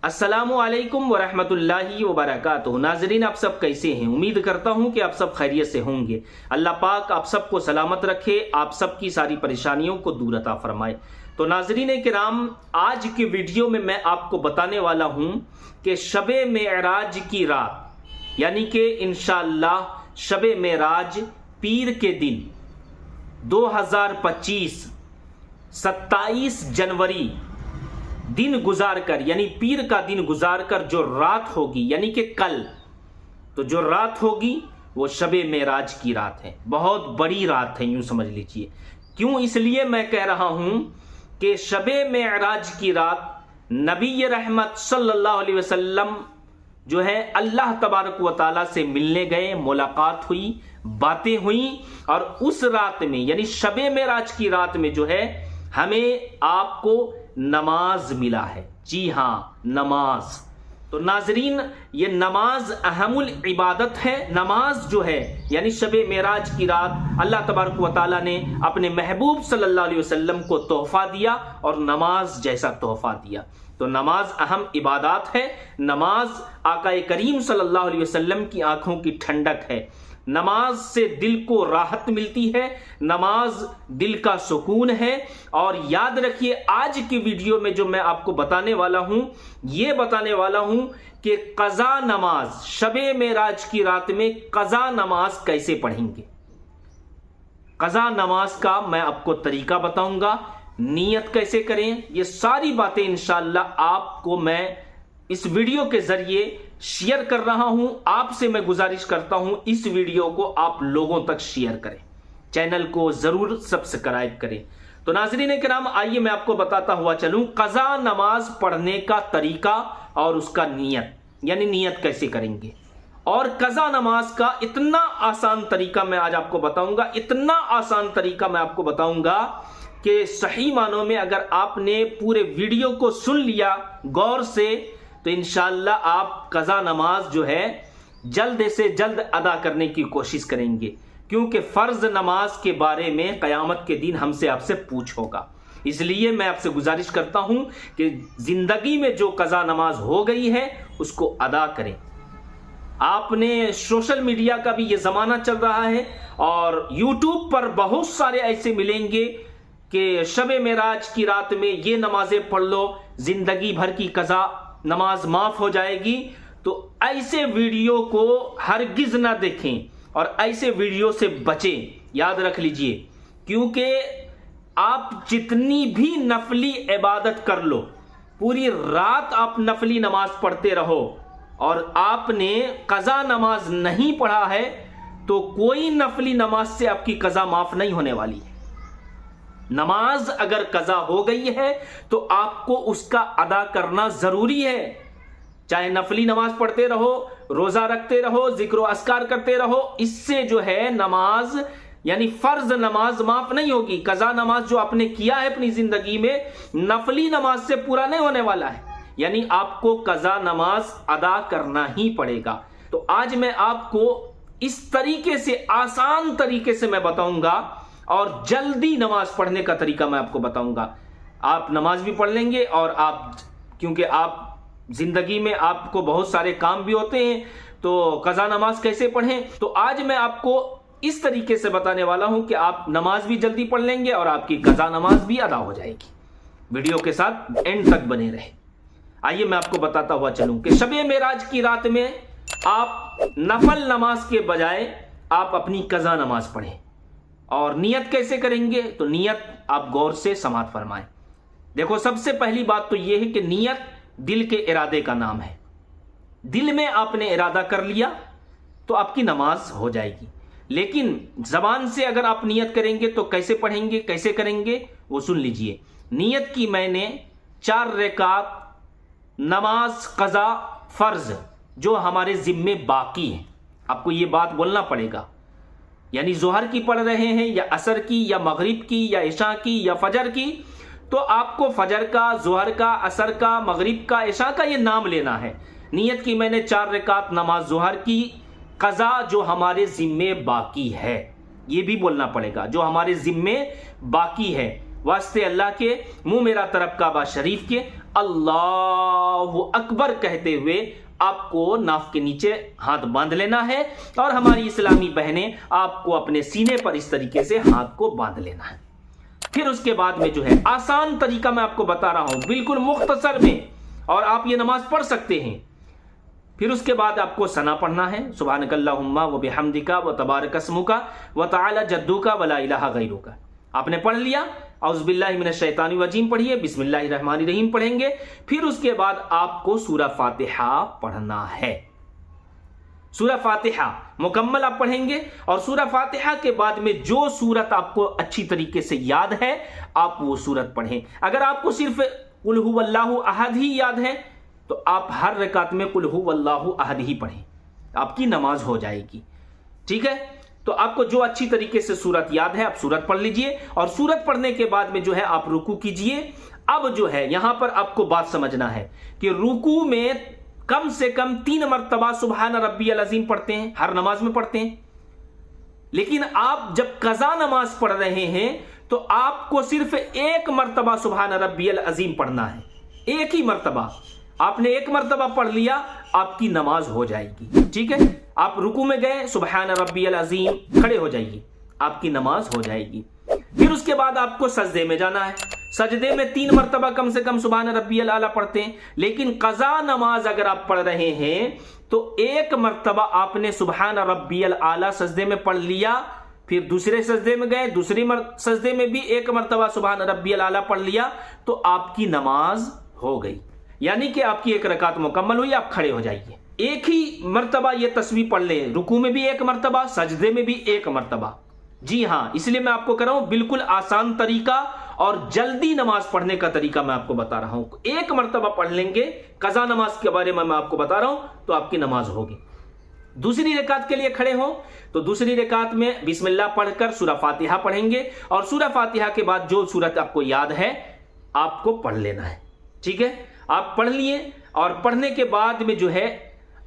अस्सलामु अलैकुम वरहमतुल्लाहि वबरकातुहू। नाजरीन, आप सब कैसे हैं? उम्मीद करता हूं कि आप सब खैरियत से होंगे। अल्लाह पाक आप सबको सलामत रखे, आप सबकी सारी परेशानियों को दूर अता फरमाए। तो नाजरीन किराम, आज की वीडियो में मैं आपको बताने वाला हूं कि शबे मेराज की रात यानी कि इंशाअल्लाह शबे मेराज पीर के दिन 2025 27 जनवरी दिन गुजार कर यानी पीर का दिन गुजार कर जो रात होगी यानी कि कल, तो जो रात होगी वो शबे मेराज की रात है। बहुत बड़ी रात है, यूं समझ लीजिए। क्यों? इसलिए मैं कह रहा हूं कि शबे मेराज की रात नबी रहमत सल्लल्लाहु अलैहि वसल्लम जो है अल्लाह तबारक व तआला से मिलने गए, मुलाकात हुई, बातें हुई, और उस रात में यानी शबे मेराज की रात में जो है हमें आपको नमाज मिला है। जी हाँ, नमाज। तो नाजरीन, ये नमाज अहमुल इबादत है। नमाज जो है यानी शबे मेराज की रात अल्लाह तबारक व तआला ने अपने महबूब सल्लल्लाहु अलैहि वसल्लम को तोहफा दिया और नमाज जैसा तोहफा दिया। तो नमाज अहम इबादत है। नमाज आका करीम सल्लल्लाहु अलैहि वसल्लम की आंखों की ठंडक है। नमाज से दिल को राहत मिलती है, नमाज दिल का सुकून है। और याद रखिए, आज की वीडियो में जो मैं आपको बताने वाला हूं, ये बताने वाला हूं कि कज़ा नमाज शबे मेराज की रात में कज़ा नमाज कैसे पढ़ेंगे। कज़ा नमाज का मैं आपको तरीका बताऊंगा, नियत कैसे करें, ये सारी बातें इंशाअल्लाह आपको मैं इस वीडियो के जरिए शेयर कर रहा हूं। आपसे मैं गुजारिश करता हूं इस वीडियो को आप लोगों तक शेयर करें, चैनल को जरूर सब्सक्राइब करें। तो नाज़रीन किराम, आइए मैं आपको बताता हुआ चलूं कज़ा नमाज पढ़ने का तरीका और उसका नियत यानी नियत कैसे करेंगे। और कज़ा नमाज का इतना आसान तरीका मैं आज आपको बताऊंगा, इतना आसान तरीका मैं आपको बताऊंगा कि सही मानों में अगर आपने पूरे वीडियो को सुन लिया गौर से तो इंशाअल्लाह आप कज़ा नमाज जो है जल्द से जल्द अदा करने की कोशिश करेंगे। क्योंकि फ़र्ज नमाज के बारे में क़यामत के दिन हमसे आपसे पूछ होगा। इसलिए मैं आपसे गुजारिश करता हूं कि ज़िंदगी में जो कज़ा नमाज हो गई है उसको अदा करें। आपने सोशल मीडिया का भी ये ज़माना चल रहा है और यूट्यूब पर बहुत सारे ऐसे मिलेंगे कि शबे मेराज की रात में ये नमाजें पढ़ लो, ज़िंदगी भर की कज़ा नमाज माफ हो जाएगी। तो ऐसे वीडियो को हरगिज ना देखें और ऐसे वीडियो से बचें, याद रख लीजिए। क्योंकि आप जितनी भी नफली इबादत कर लो, पूरी रात आप नफली नमाज पढ़ते रहो और आपने कज़ा नमाज नहीं पढ़ा है तो कोई नफली नमाज से आपकी कज़ा माफ नहीं होने वाली है। नमाज अगर कज़ा हो गई है तो आपको उसका अदा करना जरूरी है। चाहे नफली नमाज पढ़ते रहो, रोजा रखते रहो, जिक्र अस्कार करते रहो, इससे जो है नमाज यानी फर्ज नमाज माफ नहीं होगी। कज़ा नमाज जो आपने किया है अपनी जिंदगी में, नफली नमाज से पूरा नहीं होने वाला है। यानी आपको कज़ा नमाज अदा करना ही पड़ेगा। तो आज मैं आपको इस तरीके से, आसान तरीके से मैं बताऊंगा और जल्दी नमाज पढ़ने का तरीका मैं आपको बताऊंगा। आप नमाज भी पढ़ लेंगे और आप, क्योंकि आप जिंदगी में आपको बहुत सारे काम भी होते हैं, तो कज़ा नमाज कैसे पढ़ें, तो आज मैं आपको इस तरीके से बताने वाला हूं कि आप नमाज भी जल्दी पढ़ लेंगे और आपकी कज़ा नमाज भी अदा हो जाएगी। वीडियो के साथ एंड तक बने रहे। आइए मैं आपको बताता हुआ चलूं कि शबे मेराज की रात में आप नफल नमाज के बजाय आप अपनी कज़ा नमाज पढ़ें। और नियत कैसे करेंगे, तो नियत आप गौर से समाअत फरमाएं। देखो, सबसे पहली बात तो यह है कि नियत दिल के इरादे का नाम है। दिल में आपने इरादा कर लिया तो आपकी नमाज हो जाएगी। लेकिन जबान से अगर आप नियत करेंगे तो कैसे पढ़ेंगे, कैसे करेंगे, वो सुन लीजिए। नियत की मैंने 4 रकात नमाज कज़ा फर्ज जो हमारे जिम्मे बाकी है, आपको ये बात बोलना पड़ेगा। यानी जोहर की पढ़ रहे हैं या असर की या मगरिब की या इशा की या फजर की, तो आपको फजर का, जोहर का, असर का, मगरिब का, इशा का ये नाम लेना है। नियत की मैंने 4 रकात नमाज जोहर की कज़ा जो हमारे जिम्मे बाकी है, ये भी बोलना पड़ेगा, जो हमारे जिम्मे बाकी है। واسطے اللہ کے منہ میرا طرف کعبہ شریف کے اللہ اکبر کہتے ہوئے آپ کو ناف کے نیچے ہاتھ باندھ لینا ہے، اور ہماری اسلامی بہنیں آپ کو اپنے سینے پر اس طریقے سے ہاتھ کو باندھ لینا ہے۔ پھر اس کے بعد میں جو ہے آسان طریقہ میں آپ کو بتا رہا ہوں، بالکل مختصر میں، اور آپ یہ نماز پڑھ سکتے ہیں۔ پھر اس کے بعد آپ کو ثنا پڑھنا ہے، سبحانک اللہم و بحمدک و تبارک اسمک و تعالی جدک و لا الہ غیرک۔ آپ نے پڑھ لیا، اعوذ باللہ من الشیطان الرجیم پڑھیے، بسم اللہ الرحمن الرحیم پڑھیں گے۔ پھر اس کے بعد آپ کو سورہ فاتحہ پڑھنا ہے۔ سورہ فاتحہ مکمل آپ پڑھیں گے، اور سورہ فاتحہ کے بعد میں جو سورت آپ کو اچھی طریقے سے یاد ہے آپ وہ سورت پڑھیں۔ اگر آپ کو صرف قل هو اللہ احد ہی یاد ہے تو آپ ہر رکعت میں قل هو اللہ احد ہی پڑھیں، آپ کی نماز ہو جائے گی، ٹھیک ہے؟ تو آپ کو جو اچھی طریقے سے سورت یاد ہے آپ سورت پڑھ لیجئے، اور سورت پڑھنے کے بعد میں جو ہے آپ رکوع کیجئے۔ اب جو ہے یہاں پر آپ کو بات سمجھنا ہے کہ رکوع میں کم سے کم 3 مرتبہ سبحان ربی العظیم پڑھتے ہیں، ہر نماز میں پڑھتے ہیں، لیکن آپ جب قضا نماز پڑھ رہے ہیں تو آپ کو صرف 1 مرتبہ سبحان ربی العظیم پڑھنا ہے، ایک ہی مرتبہ۔ آپ نے 1 مرتبہ پڑھ لیا، آپ کی نماز ہو جائے گی، ٹھیک ہے؟ آپ رکوع میں گئے، سبحان ربی العظیم، کھڑے ہو جائیے، آپ کی نماز ہو جائے گی۔ پھر اس کے بعد آپ کو سجدے میں جانا ہے، سجدے میں 3 مرتبہ کم سے کم سبحان ربی الاعلیٰ پڑھتے ہیں، لیکن قضا نماز اگر آپ پڑھ رہے ہیں تو 1 مرتبہ آپ نے سبحان ربی الاعلیٰ سجدے میں پڑھ لیا، پھر دوسرے سجدے میں گئے، دوسری سجدے میں بھی 1 مرتبہ سبحان ربی الاعلیٰ پڑھ لیا، تو آپ کی نماز ہو گئی، یعنی کہ آپ کی 1 رکعت مکمل ہوئی، آپ کھڑے ہو جائیے۔ ایک ہی مرتبہ یہ تسبیح پڑھ لیں، رکوع میں بھی 1 مرتبہ، سجدے میں بھی 1 مرتبہ۔ جی ہاں، اس لیے میں آپ کو کہہ رہا ہوں بالکل آسان طریقہ اور جلدی نماز پڑھنے کا طریقہ میں آپ کو بتا رہا ہوں۔ 1 مرتبہ پڑھ لیں گے، قضا نماز کے بارے میں آپ کو بتا رہا ہوں، تو آپ کی نماز ہوگی۔ دوسری رکعت کے لیے کھڑے ہوں تو دوسری رکعت میں بسم اللہ پڑھ کر سورہ فاتحہ پڑھیں گے، اور سورہ فاتحہ کے بعد جو سورت آپ کو یاد ہے آپ کو پڑھ لینا ہے، ٹھیک ہے؟ آپ پڑھ لیے، اور پڑھنے کے بعد میں جو ہے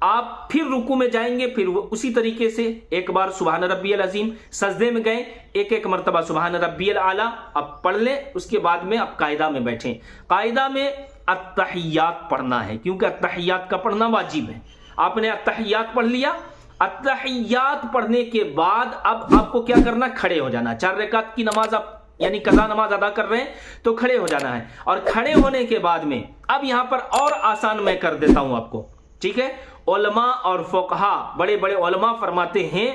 آپ پھر رکوع میں جائیں گے، پھر اسی طریقے سے 1 بار سبحان ربی العظیم، سجدے میں گئے 1 مرتبہ سبحان ربی الاعلیٰ آپ پڑھ لیں۔ اس کے بعد میں آپ قاعدہ میں بیٹھیں، قاعدہ میں التحیات پڑھنا ہے، کیونکہ التحیات کا پڑھنا واجب ہے۔ آپ نے التحیات پڑھ لیا، التحیات پڑھنے کے بعد اب آپ کو کیا کرنا، کھڑے ہو جانا۔ 4 رکعت کی نماز آپ یعنی قضا نماز ادا کر رہے ہیں تو کھڑے ہو جانا ہے، اور کھڑے ہونے کے بعد میں اب یہاں پر اور آسان میں کر دیتا ہوں آپ کو، ٹھیک ہے؟ علماء اور فقہا، بڑے بڑے علماء فرماتے ہیں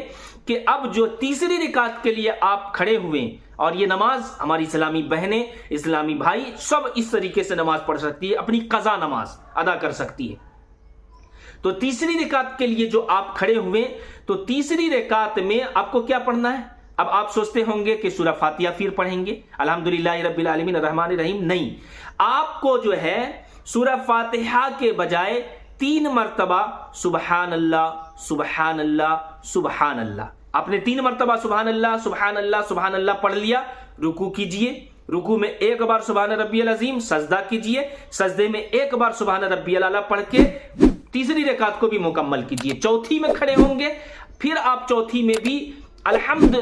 کہ اب جو تیسری رکعت کے لیے آپ کھڑے ہوئے، اور یہ نماز ہماری اسلامی بہنیں، اسلامی بھائی سب اس طریقے سے نماز پڑھ سکتی ہے، اپنی قضا نماز ادا کر سکتی ہے۔ تو تیسری رکعت کے لیے جو آپ کھڑے ہوئے تو تیسری رکعت میں آپ کو کیا پڑھنا ہے؟ اب آپ سوچتے ہوں گے کہ سورہ فاتحہ پھر پڑھیں گے، الحمدللہ رب العالمین الرحمن الرحیم، نہیں، آپ کو جو ہے سورہ فاتحہ کے بجائے 3 مرتبہ سبحان اللہ سبحان اللہ سبحان اللہ، آپ نے 3 مرتبہ سبحان اللہ سبحان اللہ سبحان اللہ پڑھ لیا، رکوع کیجئے، رکوع میں 1 بار سبحان ربی العظیم، سجدہ کیجئے، سجدے میں 1 بار سبحان ربی الاعلیٰ پڑھ کے تیسری رکعت کو بھی مکمل کیجئے۔ چوتھی میں کھڑے ہوں گے، پھر آپ چوتھی میں بھی الحمد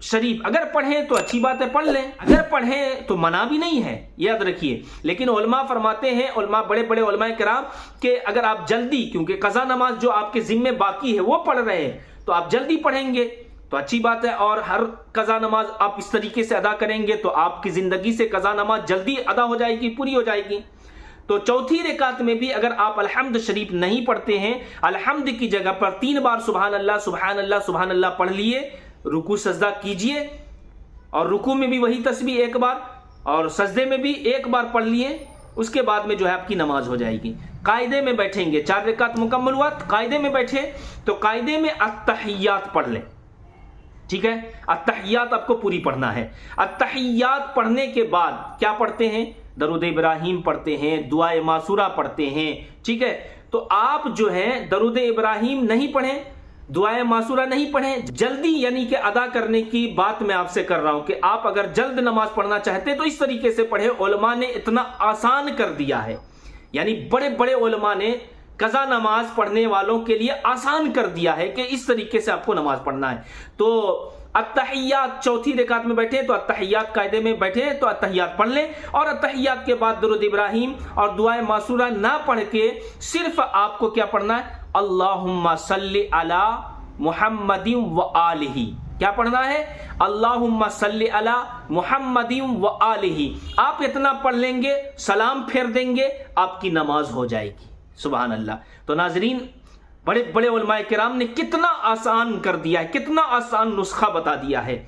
شریف اگر پڑھیں تو اچھی بات ہے، پڑھ لیں، اگر پڑھیں تو منع بھی نہیں ہے، یاد رکھیے۔ لیکن علماء فرماتے ہیں، علماء بڑے بڑے علماء کرام، کہ اگر آپ جلدی، کیونکہ قضا نماز جو آپ کے ذمے باقی ہے وہ پڑھ رہے ہیں تو آپ جلدی پڑھیں گے تو اچھی بات ہے، اور ہر قضا نماز آپ اس طریقے سے ادا کریں گے تو آپ کی زندگی سے قضا نماز جلدی ادا ہو جائے گی، پوری ہو جائے گی۔ تو چوتھی رکعت میں بھی اگر آپ الحمد شریف نہیں پڑھتے ہیں، الحمد کی جگہ پر 3 بار سبحان اللہ سبحان اللہ سبحان اللہ پڑھ لیے، رکوع سجدہ کیجئے، اور رکوع میں بھی وہی تسبیح 1 بار، اور سجدے میں بھی 1 بار پڑھ لیے، اس کے بعد میں جو ہے آپ کی نماز ہو جائے گی۔ قاعدے میں بیٹھیں گے، 4 رکعت مکمل ہوا، قاعدے میں بیٹھے تو قاعدے میں التحیات پڑھ لیں، ٹھیک ہے؟ التحیات آپ کو پوری پڑھنا ہے۔ التحیات پڑھنے کے بعد کیا پڑھتے ہیں؟ درود ابراہیم پڑھتے ہیں، دعائے معصورہ پڑھتے ہیں، ٹھیک ہے؟ تو آپ جو ہے درود ابراہیم نہیں پڑھیں، دعائے معصورہ نہیں پڑھیں، جلدی یعنی کہ ادا کرنے کی بات میں آپ سے کر رہا ہوں کہ آپ اگر جلد نماز پڑھنا چاہتے ہیں تو اس طریقے سے پڑھیں۔ علماء نے اتنا آسان کر دیا ہے، یعنی بڑے بڑے علماء نے قضا نماز پڑھنے والوں کے لیے آسان کر دیا ہے کہ اس طریقے سے آپ کو نماز پڑھنا ہے۔ تو अत्तहियात चौथी रकात में बैठे तो अत्तहियात कायदे में बैठे तो अत्तहियात पढ़ लें, और अत्तहियात के बाद दुरूद इब्राहिम और दुआए मासूरा ना पढ़ के सिर्फ आपको क्या पढ़ना है, अल्लाहुम्मा सल्ली अला मुहम्मदिन व आलिही। क्या पढ़ना है, अल्लाहुम्मा सल्ली अला मुहम्मदिन व आलिही। आप इतना पढ़ लेंगे, सलाम फेर देंगे, आपकी नमाज हो जाएगी। सुभान अल्लाह। तो नाजरीन, बड़े बड़े उलमाए किराम ने कितना आसान कर दिया है, कितना आसान नुस्खा बता दिया है।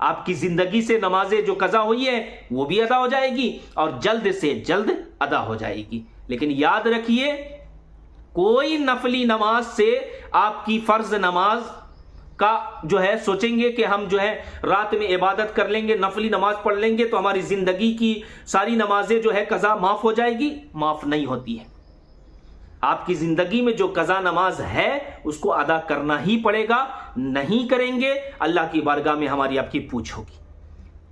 आपकी जिंदगी से नमाजें जो कज़ा हुई है वो भी अदा हो जाएगी और जल्द से जल्द अदा हो जाएगी। लेकिन याद रखिए, कोई नफली नमाज से आपकी फर्ज नमाज का जो है सोचेंगे कि हम जो है रात में इबादत कर लेंगे, नफली नमाज पढ़ लेंगे तो हमारी जिंदगी की सारी नमाजें जो है कज़ा माफ हो जाएगी, माफ नहीं होती है। आपकी जिंदगी में जो कज़ा नमाज है उसको अदा करना ही पड़ेगा, नहीं करेंगे अल्लाह की बारगाह में हमारी आपकी पूछ होगी।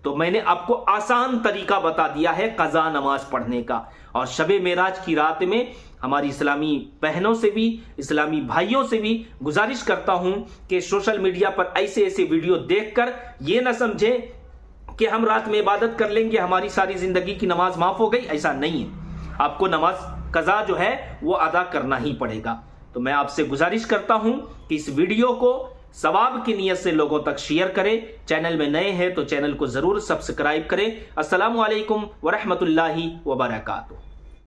तो मैंने आपको आसान तरीका बता दिया है कज़ा नमाज पढ़ने का। और शबे मेराज की रात में हमारी इस्लामी बहनों से भी, इस्लामी भाइयों से भी गुजारिश करता हूं कि सोशल मीडिया पर ऐसे ऐसे वीडियो देखकर ये ना समझे कि हम रात में इबादत कर लेंगे हमारी सारी जिंदगी की नमाज माफ हो गई। ऐसा नहीं है, आपको नमाज कज़ा जो है वो अदा करना ही पड़ेगा। तो मैं आपसे गुजारिश करता हूं कि इस वीडियो को सवाब की नियत से लोगों तक शेयर करें। चैनल में नए हैं तो चैनल को जरूर सब्सक्राइब करें। अस्सलामु अलैकुम व रहमतुल्लाहि व बरकातुहू।